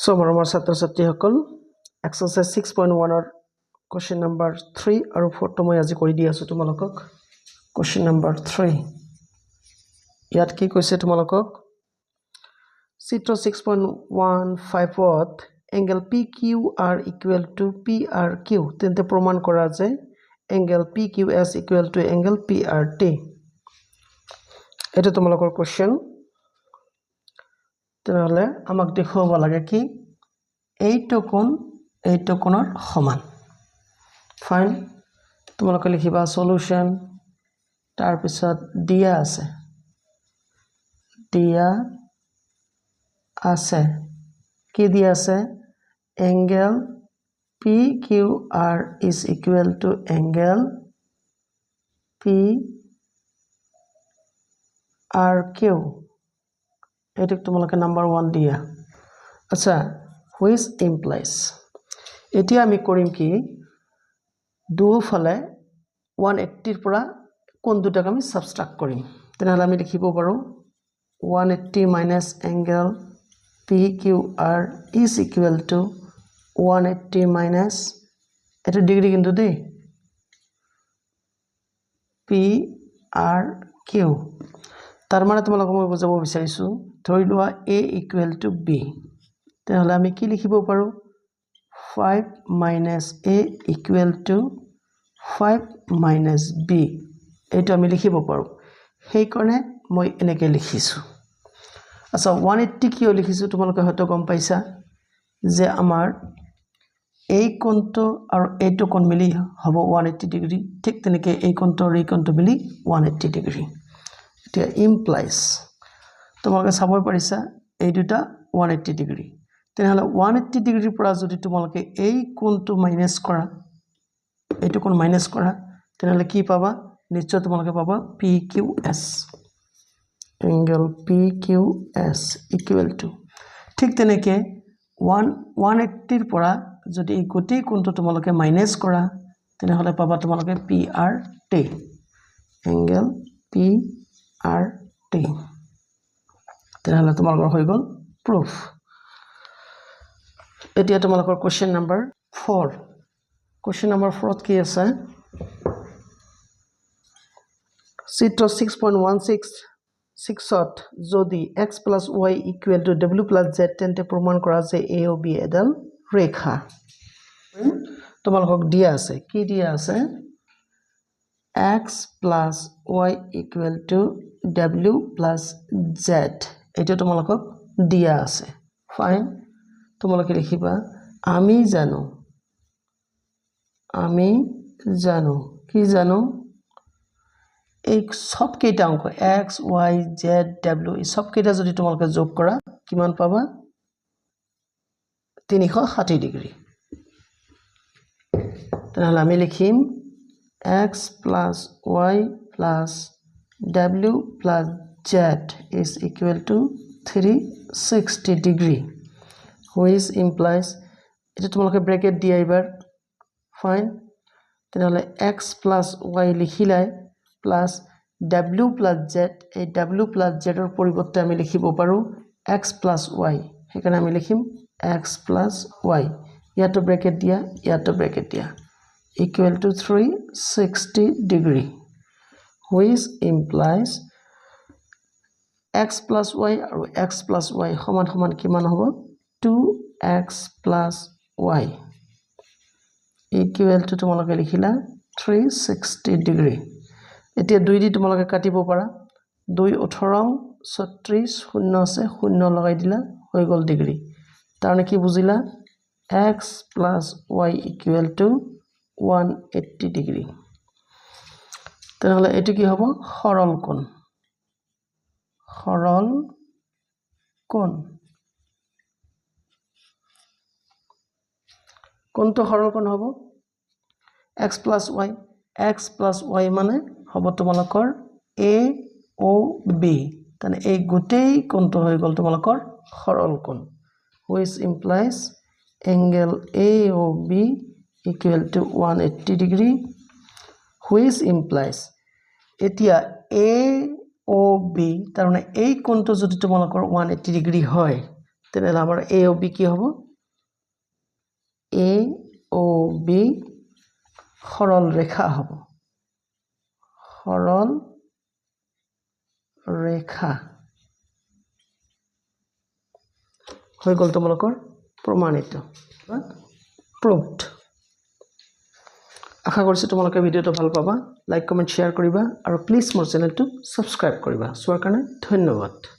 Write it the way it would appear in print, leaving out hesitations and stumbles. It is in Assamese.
So মৰমৰ ছাত্ৰ ছাত্ৰীসকল এক্সাৰসাইজ 6.1 ৰ কোৱেশ্চন নম্বৰ 3 আৰু 4 টো মই আজি কৰি দি আছো তোমালোকক কোৱেশ্চন নম্বৰ 3 ইয়াত কি কৈছে তোমালোকক চিত্ৰ 6.15 ত angle PQR equal to PRQ তেন্তে প্ৰমাণ কৰা যে angle PQS equal to angle PRT এটা তোমালোকৰ কোৱেশ্চন তেনহলে আমাক দেখুৱাব লাগে কি এইটো কোণৰ সমান ফাইন তোমালোকে লিখিবা সলিউশন তাৰ পিছত দিয়া আছে কি দিয়া আছে angle PQR is equal to angle PRQ এটিক তোমালোকে নাম্বার 1 দিয়া আচ্ছা which implies এতিয়া আমি কৰিম কি দুফালে 180 ৰ পৰা কোণ দুটাক আমি সাবট্ৰাক্ট কৰিম তেনহলে আমি লিখিব পাৰো 180 minus angle PQR is equal to 180 minus এটা ডিগ্ৰী কিন্তু দেই PRQ তাৰ মানে তোমালোকক মই বুজাব বিচাৰিছো ধৰি লোৱা A equal to B তেনহলে আমি কি লিখিব পাৰো 5 minus A equal to 5 minus B এইটো আমি লিখিব পাৰো সেই কাৰণে মই এনেকৈ লিখিছো আচ্ছা 180 কিয় লিখিছো তোমালোকে হয়তো গম পাইছা যে আমাৰ এই কোণটো আৰু এইটো কোণ মিলি হ'ব 180 ডিগ্ৰী ঠিক তেনেকৈ এই কোণটো আৰু এই কোণটো মিলি 180 ডিগ্ৰী এতিয়া implies তোমালোকে চাবই পাৰিছা এই দুটা 180 ডিগ্ৰী তেনহলে 180 ডিগ্ৰীৰ পৰা যদি তোমালোকে এই কোণটো মাইনাস কৰা এইটো কোণ মাইনাস কৰা তেনহলে কি পাবা নিশ্চয় তোমালোকে পাবা PQS angle PQS equal to ঠিক তেনেকৈ 180 ৰ পৰা যদি এই গোটেই কোণটো তোমালোকে মাইনাস কৰা তেনহলে পাবা তোমালোকে PRT angle PRT তেনহলে তোমালোকৰ হৈ গল proof এতিয়া তোমালোকৰ কোৱেশ্চন নম্বৰ 4 কোৱেশ্চন নম্বৰ 4 ত কি আছে চিত্ৰ 6.16 ত যদি x + y = w + z তেন্তে প্ৰমাণ কৰা যে a ও b এডাল ৰেখা তোমালোকক দিয়া আছে কি দিয়া আছে x + y = w + z এটা তোমালোকক দিয়া আছে ফাইন তোমালোকে লিখিবা আমি জানো কি জানো এই সব কেইটা অংক x y z w এই সব কেইটা যদি তোমালোকে যোগ কৰা কিমান পাবা 360 ডিগ্ৰী তেনহলে আমি লিখিম x + y + w + z is equal to 360 degree which implies এটা তোমালোকে ব্র্যাকেট দিয়া এবাৰ ফাইন তেনহলে x + y লিখিলাই plus w + z এই w + z ৰ পৰিৱৰ্তে আমি লিখিব পাৰো x + y সেইকাৰণে আমি লিখিম x + y ইয়াতো ব্র্যাকেট দিয়া equal to 360 degree which implies x + y আৰু x + y সমান কিমান হ'ব 2x + y equal to তোমালোকে লিখিলা 360 degree এতিয়া 2 দি তোমালোকে কাটিব পাৰা 2 18 36 0 আছে 0 লগাই দিলা হৈ গল ডিগ্ৰী তাৰনে কি বুজিলা x + y = 180 ডিগ্ৰী তেনহলে এটো কি হ'ব সৰল কোণ কোনটো সৰল কোণ হ'ব x + y মানে হ'ব তোমালোকৰ a o b তানে এই গোটেই কোণটো হৈ গল তোমালোকৰ সৰল কোণ which implies angle AOB equal to 180 degree which implies এতিয়া AOB তাৰ মানে এই কোণটো যদি তোমালোকৰ 180 ডিগ্ৰী হয় তেনেহ'লে আমাৰ এ ও বি কি হ'ব এ ও বি সৰল ৰেখা হ'ব সৰল ৰেখা হৈ গ'ল তোমালোকৰ প্ৰমাণিত proved আশা কৰিছোঁ তোমালোকে ভিডিঅ'টো ভাল পাবা লাইক কমেন্ট শ্বেয়াৰ কৰিবা আৰু প্লিজ মোৰ চেনেলটো সাবস্ক্ৰাইব কৰিবা চোৱাৰ কাৰণে ধন্যবাদ